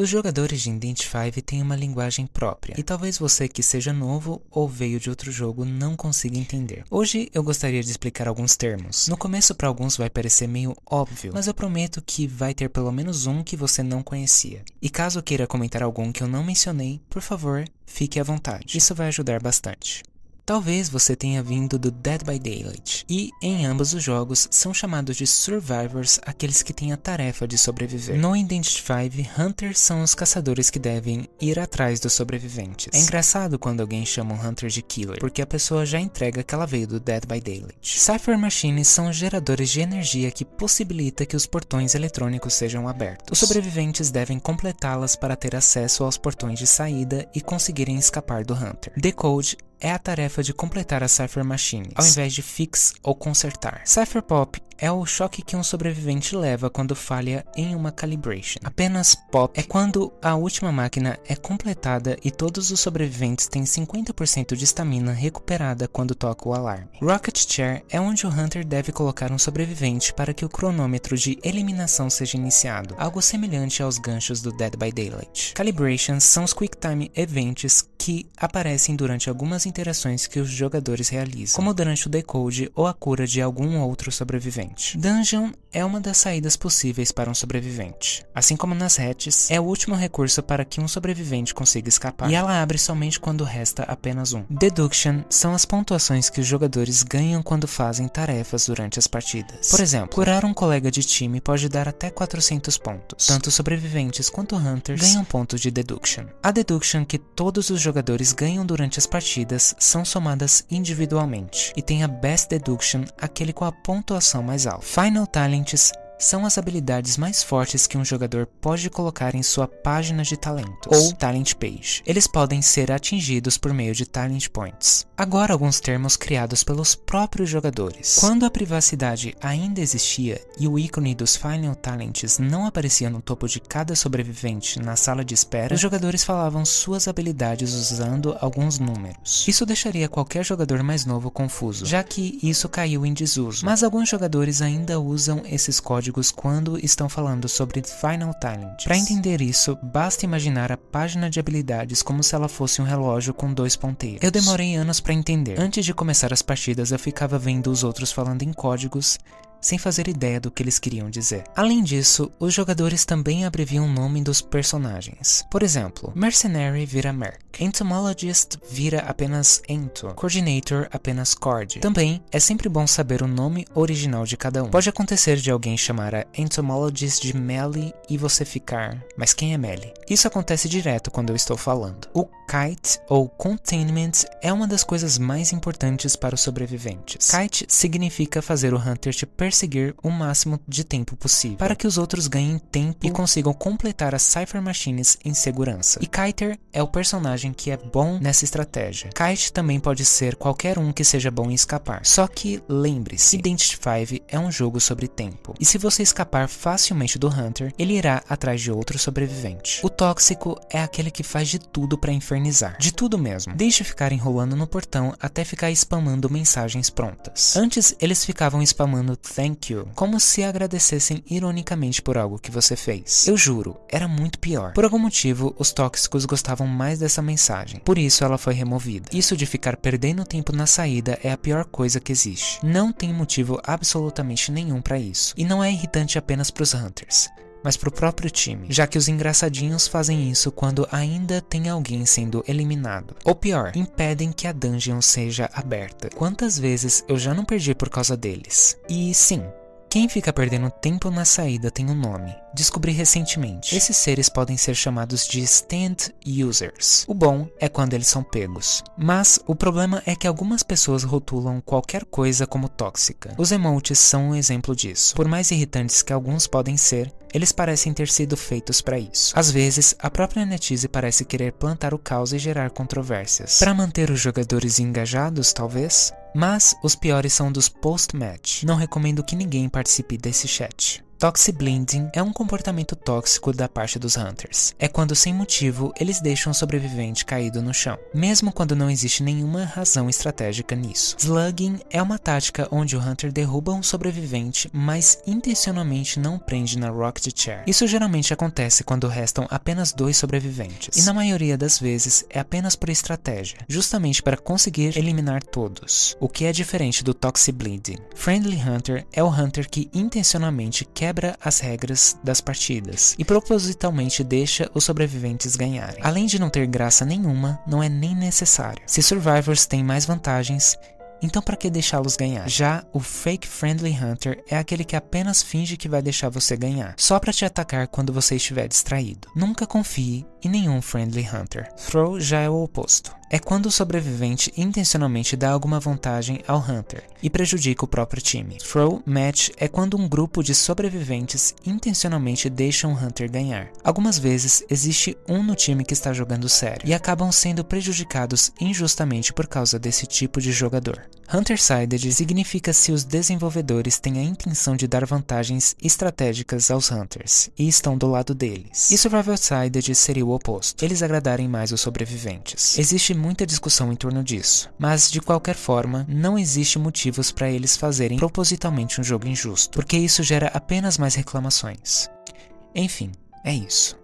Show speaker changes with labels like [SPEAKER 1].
[SPEAKER 1] Os jogadores de Indent 5 têm uma linguagem própria, e talvez você que seja novo ou veio de outro jogo não consiga entender. Hoje eu gostaria de explicar alguns termos. No começo para alguns vai parecer meio óbvio, mas eu prometo que vai ter pelo menos um que você não conhecia. E caso queira comentar algum que eu não mencionei, por favor, fique à vontade. Isso vai ajudar bastante. Talvez você tenha vindo do Dead by Daylight, e em ambos os jogos são chamados de Survivors aqueles que têm a tarefa de sobreviver. No Indent 5, Hunters são os caçadores que devem ir atrás dos sobreviventes. É engraçado quando alguém chama um Hunter de Killer, porque a pessoa já entrega que ela veio do Dead by Daylight. Cypher Machines são geradores de energia que possibilita que os portões eletrônicos sejam abertos. Os sobreviventes devem completá-las para ter acesso aos portões de saída e conseguirem escapar do Hunter. Decode é a tarefa de completar a Cypher Machines, ao invés de fix ou consertar. Cypher Pop é o choque que um sobrevivente leva quando falha em uma calibration. Apenas Pop é quando a última máquina é completada e todos os sobreviventes têm 50% de estamina recuperada quando toca o alarme. Rocket Chair é onde o Hunter deve colocar um sobrevivente para que o cronômetro de eliminação seja iniciado, algo semelhante aos ganchos do Dead by Daylight. Calibrations são os Quick Time Events que aparecem durante algumas interações que os jogadores realizam, como durante o decode ou a cura de algum outro sobrevivente. Dungeon é uma das saídas possíveis para um sobrevivente. Assim como nas hatches, é o último recurso para que um sobrevivente consiga escapar, e ela abre somente quando resta apenas um. Deduction são as pontuações que os jogadores ganham quando fazem tarefas durante as partidas. Por exemplo, curar um colega de time pode dar até 400 pontos. Tanto sobreviventes quanto hunters ganham pontos de deduction. A deduction que todos os jogadores ganham durante as partidas são somadas individualmente, e tem a Best Deduction, aquele com a pontuação mais alta. Final Talents são as habilidades mais fortes que um jogador pode colocar em sua página de talentos, ou Talent Page. Eles podem ser atingidos por meio de Talent Points. Agora alguns termos criados pelos próprios jogadores. Quando a privacidade ainda existia e o ícone dos Final Talents não aparecia no topo de cada sobrevivente na sala de espera, os jogadores falavam suas habilidades usando alguns números. Isso deixaria qualquer jogador mais novo confuso, já que isso caiu em desuso. Mas alguns jogadores ainda usam esses códigos quando estão falando sobre Final Talent. Para entender isso, basta imaginar a página de habilidades como se ela fosse um relógio com 2 ponteiros. Eu demorei anos para entender. Antes de começar as partidas, eu ficava vendo os outros falando em códigos, sem fazer ideia do que eles queriam dizer. Além disso, os jogadores também abreviam o nome dos personagens. Por exemplo, Mercenary vira Merc, Entomologist vira apenas Ento, Coordinator apenas Cord. Também é sempre bom saber o nome original de cada um. Pode acontecer de alguém chamar a Entomologist de Melly e você ficar, mas quem é Melly? Isso acontece direto quando eu estou falando. O Kite ou Containment é uma das coisas mais importantes para os sobreviventes. Kite significa fazer o Hunter te perseguir o máximo de tempo possível, para que os outros ganhem tempo e consigam completar as Cypher Machines em segurança. E Kiter é o personagem que é bom nessa estratégia. Kite também pode ser qualquer um que seja bom em escapar. Só que lembre-se, Indent 5 é um jogo sobre tempo, e se você escapar facilmente do Hunter, ele irá atrás de outro sobrevivente. O tóxico é aquele que faz de tudo para infernizar. De tudo mesmo. Desde ficar enrolando no portão até ficar spamando mensagens prontas. Antes, eles ficavam spamando thank you, como se agradecessem ironicamente por algo que você fez. Eu juro, era muito pior. Por algum motivo, os tóxicos gostavam mais dessa mensagem. Por isso ela foi removida. Isso de ficar perdendo tempo na saída é a pior coisa que existe. Não tem motivo absolutamente nenhum para isso. E não é irritante apenas para os Hunters, mas pro próprio time, já que os engraçadinhos fazem isso quando ainda tem alguém sendo eliminado. Ou pior, impedem que a dungeon seja aberta. Quantas vezes eu já não perdi por causa deles? E sim, quem fica perdendo tempo na saída tem um nome. Descobri recentemente. Esses seres podem ser chamados de Stand Users. O bom é quando eles são pegos. Mas o problema é que algumas pessoas rotulam qualquer coisa como tóxica. Os emotes são um exemplo disso. Por mais irritantes que alguns podem ser, eles parecem ter sido feitos para isso. Às vezes, a própria NetEase parece querer plantar o caos e gerar controvérsias. Para manter os jogadores engajados, talvez? Mas os piores são dos post-match. Não recomendo que ninguém participe desse chat. Toxiblinding é um comportamento tóxico da parte dos Hunters. É quando, sem motivo, eles deixam um sobrevivente caído no chão, mesmo quando não existe nenhuma razão estratégica nisso. Slugging é uma tática onde o Hunter derruba um sobrevivente, mas intencionalmente não prende na Rocket Chair. Isso geralmente acontece quando restam apenas 2 sobreviventes, e na maioria das vezes é apenas por estratégia, justamente para conseguir eliminar todos, o que é diferente do Toxiblinding. Friendly Hunter é o Hunter que intencionalmente quebra as regras das partidas e propositalmente deixa os sobreviventes ganharem. Além de não ter graça nenhuma, não é nem necessário. Se Survivors têm mais vantagens, então para que deixá-los ganhar? Já o Fake Friendly Hunter é aquele que apenas finge que vai deixar você ganhar, só para te atacar quando você estiver distraído. Nunca confie em nenhum Friendly Hunter. Throw já é o oposto. É quando o sobrevivente intencionalmente dá alguma vantagem ao Hunter e prejudica o próprio time. Throw Match é quando um grupo de sobreviventes intencionalmente deixa um Hunter ganhar. Algumas vezes existe um no time que está jogando sério e acabam sendo prejudicados injustamente por causa desse tipo de jogador. Hunter-sided significa se os desenvolvedores têm a intenção de dar vantagens estratégicas aos Hunters e estão do lado deles. E Survival-sided seria o oposto, eles agradarem mais os sobreviventes. Existe muita discussão em torno disso, mas de qualquer forma, não existe motivos para eles fazerem propositalmente um jogo injusto, porque isso gera apenas mais reclamações. Enfim, é isso.